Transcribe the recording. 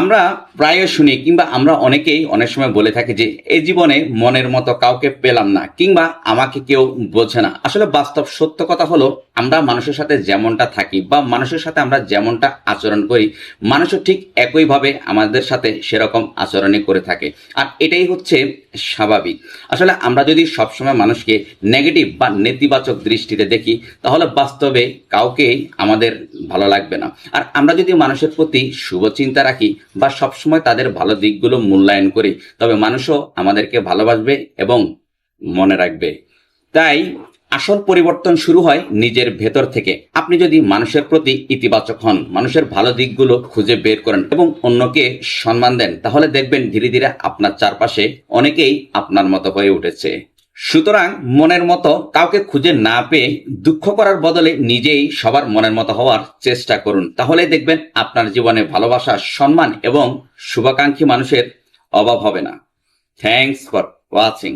আমরা প্রায় শুনি কিংবা আমরা অনেকেই অনেক সময় বলে থাকি যে এই জীবনে মনের মতো কাউকে পেলাম না কিংবা আমাকে কেউ বোঝে না। আসলে বাস্তব সত্য কথা হলো আমরা মানুষের সাথে যেমনটা থাকি বা মানুষের সাথে আমরা যেমনটা আচরণ করি, মানুষও ঠিক একইভাবে আমাদের সাথে সেরকম আচরণই করে থাকে। আর এটাই হচ্ছে স্বাভাবিক। আসলে আমরা যদি সবসময় মানুষকে নেগেটিভ বা নেতিবাচক দৃষ্টিতে দেখি তাহলে বাস্তবে কাউকেই আমাদের ভালো লাগবে না। আর আমরা যদি মানুষের প্রতি শুভ চিন্তা রাখি বা সবসময় তাদের ভালো দিকগুলো মূল্যায়ন করি, তবে মানুষও আমাদেরকে ভালোবাসবে এবং মনে রাখবে। তাই আসল পরিবর্তন শুরু হয় নিজের ভেতর থেকে। আপনি যদি মানুষের প্রতি ইতিবাচক হন, মানুষের ভালো দিকগুলো খুঁজে বের করেন এবং অন্যকে সম্মান দেন, তাহলে দেখবেন ধীরে ধীরে আপনার চারপাশে অনেকেই আপনার মতো হয়ে উঠেছে। সুতরাং মনের মতো কাউকে খুঁজে না পেয়ে দুঃখ করার বদলে নিজেই সবার মনের মতো হওয়ার চেষ্টা করুন। তাহলে দেখবেন আপনার জীবনে ভালোবাসা, সম্মান এবং শুভাকাঙ্ক্ষী মানুষের অভাব হবে না। Thanks for watching.